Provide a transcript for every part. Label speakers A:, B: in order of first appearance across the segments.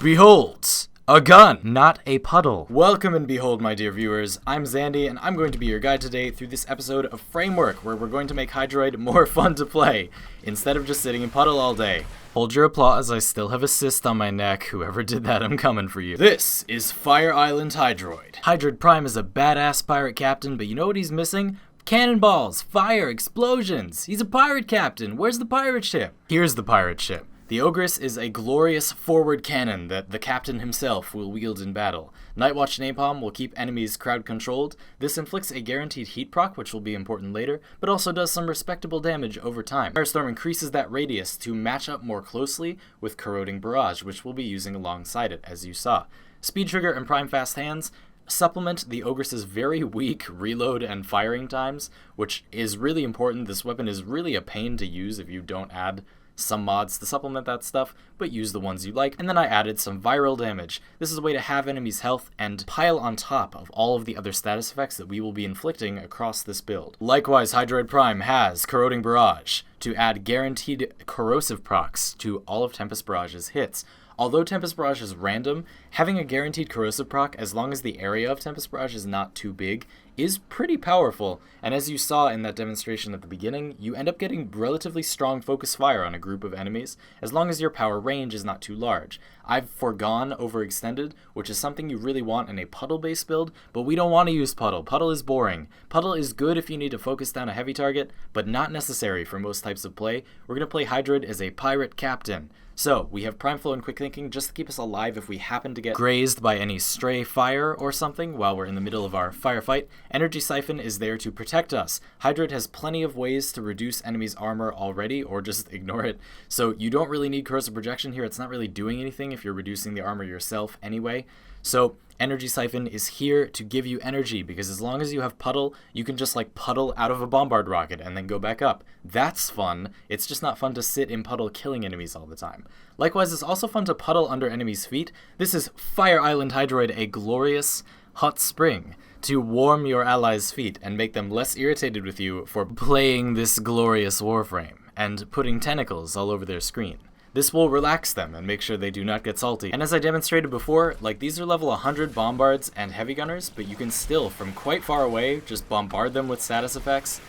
A: Behold, a gun, not a puddle. Welcome and behold, my dear viewers. I'm Zandy, and I'm going to be your guide today through this episode of FrameWork, where we're going to make Hydroid more fun to play, instead of just sitting in puddle all day. Hold your applause, I still have a cyst on my neck. Whoever did that, I'm coming for you. This is Fire Island Hydroid. Hydroid Prime is a badass pirate captain, but you know what he's missing? Cannonballs, fire, explosions. He's a pirate captain. Where's the pirate ship? Here's the pirate ship. The Ogress is a glorious forward cannon that the captain himself will wield in battle. Nightwatch Napalm will keep enemies crowd controlled. This inflicts a guaranteed heat proc, which will be important later, but also does some respectable damage over time. Firestorm increases that radius to match up more closely with Corroding Barrage, which we'll be using alongside it, as you saw. Speed Trigger and Prime Fast Hands supplement the Ogress's very weak reload and firing times, which is really important. This weapon is really a pain to use if you don't add some mods to supplement that stuff, but use the ones you like. And then I added some viral damage. This is a way to have enemies' health and pile on top of all of the other status effects that we will be inflicting across this build. Likewise, Hydroid Prime has Corroding Barrage to add guaranteed corrosive procs to all of Tempest Barrage's hits. Although Tempest Barrage is random, having a guaranteed corrosive proc, as long as the area of Tempest Barrage is not too big, is pretty powerful, and as you saw in that demonstration at the beginning, you end up getting relatively strong focus fire on a group of enemies, as long as your power range is not too large. I've foregone overextended, which is something you really want in a puddle-based build, but we don't want to use puddle. Puddle is boring. Puddle is good if you need to focus down a heavy target, but not necessary for most types of play. We're going to play Hydroid as a pirate captain. So, we have Prime Flow and Quick Thinking just to keep us alive if we happen to get grazed by any stray fire or something while we're in the middle of our firefight. Energy Siphon is there to protect us. Hydroid has plenty of ways to reduce enemies' armor already, or just ignore it. So you don't really need Corrosive Projection here. It's not really doing anything if you're reducing the armor yourself anyway. So Energy Siphon is here to give you energy, because as long as you have puddle, you can just like puddle out of a bombard rocket and then go back up. That's fun. It's just not fun to sit in puddle killing enemies all the time. Likewise, it's also fun to puddle under enemies' feet. This is Fire Island Hydroid, a glorious hot spring to warm your allies' feet and make them less irritated with you for playing this glorious warframe and putting tentacles all over their screen. This will relax them and make sure they do not get salty. And as I demonstrated before, like these are level 100 bombards and heavy gunners, but you can still, from quite far away, just bombard them with status effects,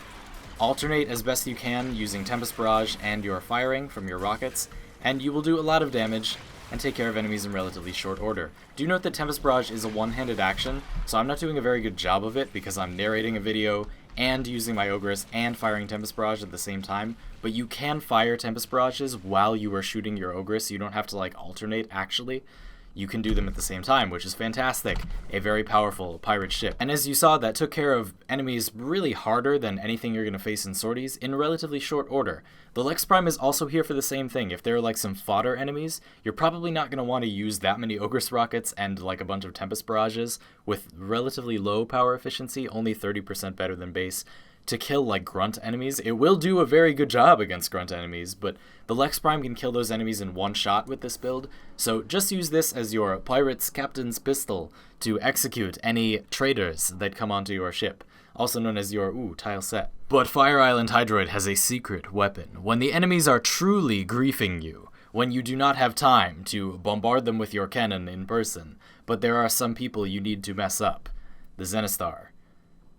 A: alternate as best you can using Tempest Barrage and your firing from your rockets, and you will do a lot of damage and take care of enemies in relatively short order. Do note that Tempest Barrage is a one-handed action, so I'm not doing a very good job of it because I'm narrating a video and using my Ogress and firing Tempest Barrage at the same time, but you can fire Tempest Barrages while you are shooting your Ogress. You don't have to like alternate actually. You can do them at the same time, which is fantastic. A very powerful pirate ship. And as you saw, that took care of enemies really harder than anything you're going to face in sorties in relatively short order. The Lex Prime is also here for the same thing. If there are like some fodder enemies, you're probably not going to want to use that many Ogress rockets and like a bunch of Tempest Barrages with relatively low power efficiency, only 30% better than base, to kill like grunt enemies. It will do a very good job against grunt enemies, but the Lex Prime can kill those enemies in one shot with this build, so just use this as your pirate's captain's pistol to execute any traitors that come onto your ship, also known as your tile set. But Fire Island Hydroid has a secret weapon. When the enemies are truly griefing you, when you do not have time to bombard them with your cannon in person, but there are some people you need to mess up, the Zenistar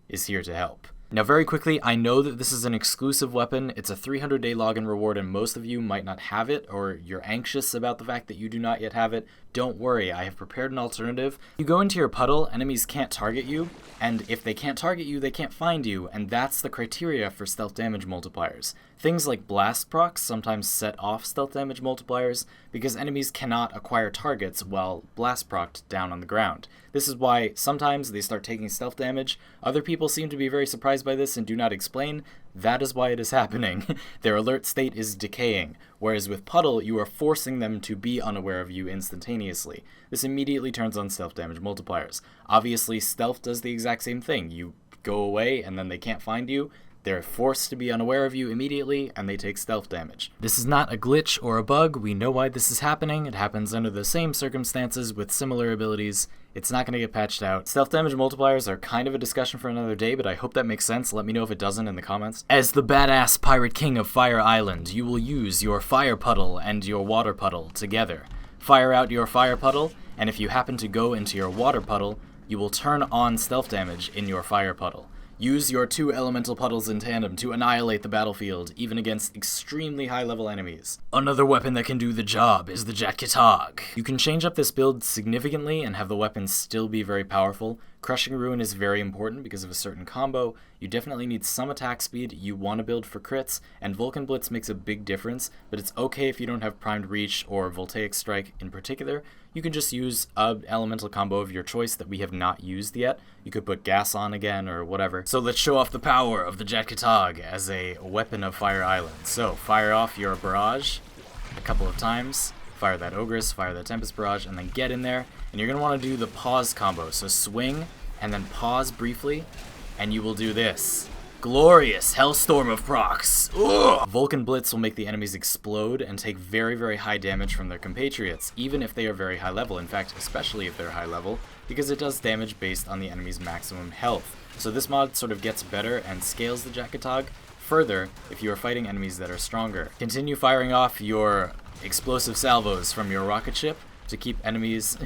A: is here to help. Now very quickly, I know that this is an exclusive weapon. It's a 300-day login reward and most of you might not have it, or you're anxious about the fact that you do not yet have it. Don't worry, I have prepared an alternative. You go into your puddle, enemies can't target you, and if they can't target you, they can't find you, and that's the criteria for stealth damage multipliers. Things like blast procs sometimes set off stealth damage multipliers because enemies cannot acquire targets while blast procced down on the ground. This is why sometimes they start taking stealth damage. Other people seem to be very surprised by this and do not explain. That is why it is happening. Their alert state is decaying, whereas with puddle, you are forcing them to be unaware of you instantaneously. This immediately turns on stealth damage multipliers. Obviously, stealth does the exact same thing. You go away and then they can't find you. They're forced to be unaware of you immediately, and they take stealth damage. This is not a glitch or a bug. We know why this is happening. It happens under the same circumstances with similar abilities. It's not going to get patched out. Stealth damage multipliers are kind of a discussion for another day, but I hope that makes sense. Let me know if it doesn't in the comments. As the badass pirate king of Fire Island, you will use your fire puddle and your water puddle together. Fire out your fire puddle, and if you happen to go into your water puddle, you will turn on stealth damage in your fire puddle. Use your 2 elemental puddles in tandem to annihilate the battlefield, even against extremely high-level enemies. Another weapon that can do the job is the Jatkatog. You can change up this build significantly and have the weapon still be very powerful. Crushing Ruin is very important because of a certain combo. You definitely need some attack speed, you want to build for crits, and Vulcan Blitz makes a big difference, but it's okay if you don't have Primed Reach or Voltaic Strike in particular. You can just use an elemental combo of your choice that we have not used yet. You could put Gas on again or whatever. So let's show off the power of the Jatkatog as a weapon of Fire Island. So fire off your barrage a couple of times, fire that Ogress, fire that Tempest Barrage, and then get in there. And you're going to want to do the pause combo. So swing and then pause briefly, and you will do this. Glorious Hellstorm of procs. Ugh! Vulcan Blitz will make the enemies explode and take very, very high damage from their compatriots, even if they are very high level. In fact, especially if they're high level, because it does damage based on the enemy's maximum health. So this mod sort of gets better and scales the Jatkatog further if you are fighting enemies that are stronger. Continue firing off your explosive salvos from your rocket ship to keep enemies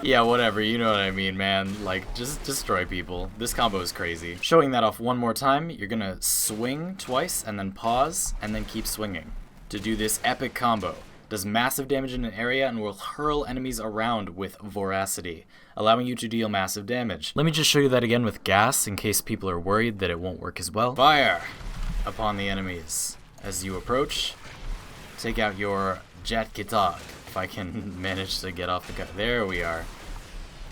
A: yeah, whatever, you know what I mean, man. Like, just destroy people. This combo is crazy. Showing that off one more time, you're gonna swing twice and then pause and then keep swinging to do this epic combo. Does massive damage in an area and will hurl enemies around with voracity, allowing you to deal massive damage. Let me just show you that again with gas in case people are worried that it won't work as well. Fire upon the enemies as you approach. Take out your Jatkatog. If I can manage to get off the cut. There we are.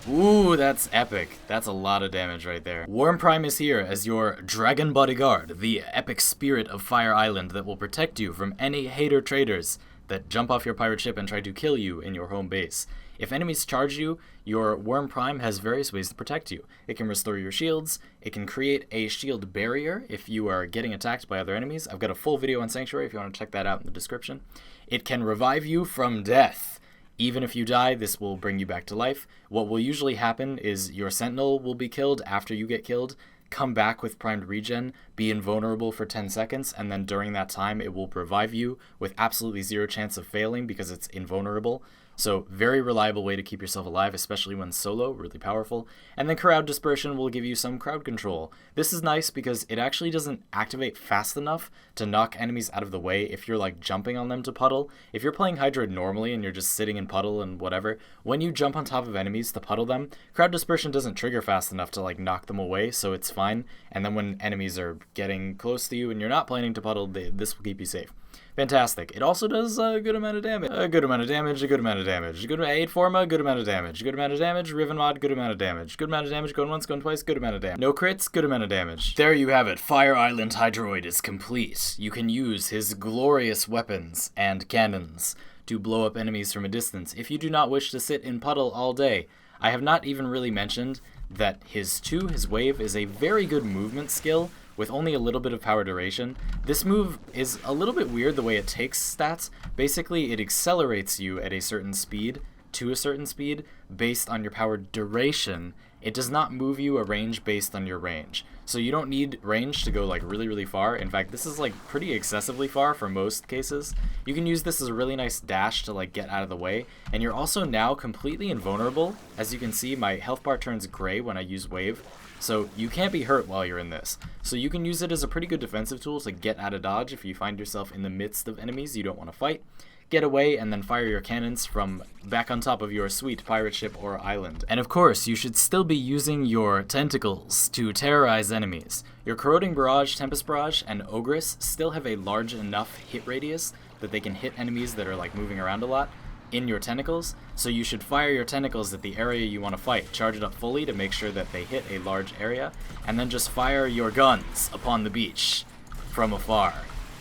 A: Ooh, that's epic. That's a lot of damage right there. Worm Prime is here as your Dragon Bodyguard, the epic spirit of Fire Island that will protect you from any hater traders that jump off your pirate ship and try to kill you in your home base. If enemies charge you, your Worm Prime has various ways to protect you. It can restore your shields, it can create a shield barrier if you are getting attacked by other enemies. I've got a full video on Sanctuary if you want to check that out in the description. It can revive you from death. Even if you die, this will bring you back to life. What will usually happen is your Sentinel will be killed after you get killed, come back with primed regen, be invulnerable for 10 seconds, and then during that time it will revive you with absolutely zero chance of failing because it's invulnerable. So very reliable way to keep yourself alive, especially when solo, really powerful. And then Crowd Dispersion will give you some crowd control. This is nice because it actually doesn't activate fast enough to knock enemies out of the way if you're like jumping on them to puddle. If you're playing Hydroid normally and you're just sitting in puddle and whatever, when you jump on top of enemies to puddle them, Crowd Dispersion doesn't trigger fast enough to like knock them away, so it's fine. And then when enemies are getting close to you and you're not planning to puddle, this will keep you safe. Fantastic. It also does a good amount of damage. A good amount of damage, a good amount of damage. Good 8 Forma, good amount of damage. Good amount of damage. Riven Mod, good amount of damage. Good amount of damage, going once, going twice, good amount of damage. No crits, good amount of damage. There you have it. Fire Island Hydroid is complete. You can use his glorious weapons and cannons to blow up enemies from a distance if you do not wish to sit in puddle all day. I have not even really mentioned that his wave, is a very good movement skill with only a little bit of power duration. This move is a little bit weird the way it takes stats. Basically, it accelerates you at a certain speed to a certain speed based on your power duration. It does not move you a range based on your range. So you don't need range to go like really, really far. In fact, this is like pretty excessively far for most cases. You can use this as a really nice dash to like get out of the way. And you're also now completely invulnerable. As you can see, my health bar turns gray when I use wave. So you can't be hurt while you're in this. So you can use it as a pretty good defensive tool to get out of dodge if you find yourself in the midst of enemies you don't want to fight. Get away and then fire your cannons from back on top of your sweet pirate ship or island. And of course, you should still be using your tentacles to terrorize enemies. Your Corroding Barrage, Tempest Barrage, and Ogress still have a large enough hit radius that they can hit enemies that are like moving around a lot in your tentacles, so you should fire your tentacles at the area you want to fight. Charge it up fully to make sure that they hit a large area, and then just fire your guns upon the beach from afar.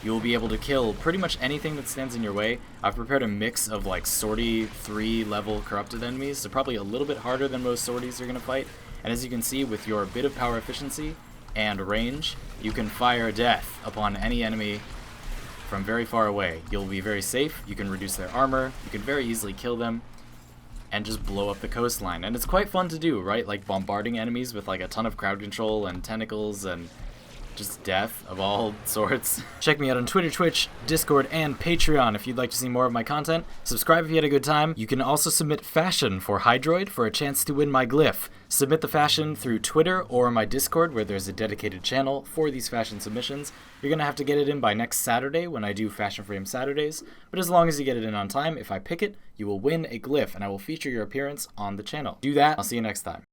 A: You will be able to kill pretty much anything that stands in your way. I've prepared a mix of like sortie 3 level corrupted enemies, so probably a little bit harder than most sorties you're going to fight. And as you can see, with your bit of power efficiency and range, you can fire death upon any enemy from very far away. You'll be very safe, you can reduce their armor, you can very easily kill them, and just blow up the coastline. And it's quite fun to do, right? Like bombarding enemies with like a ton of crowd control and tentacles and just death of all sorts. Check me out on Twitter, Twitch, Discord, and Patreon if you'd like to see more of my content. Subscribe if you had a good time. You can also submit fashion for Hydroid for a chance to win my glyph. Submit the fashion through Twitter or my Discord, where there's a dedicated channel for these fashion submissions. You're going to have to get it in by next Saturday when I do Fashion Frame Saturdays, but as long as you get it in on time, if I pick it, you will win a glyph and I will feature your appearance on the channel. Do that. I'll see you next time.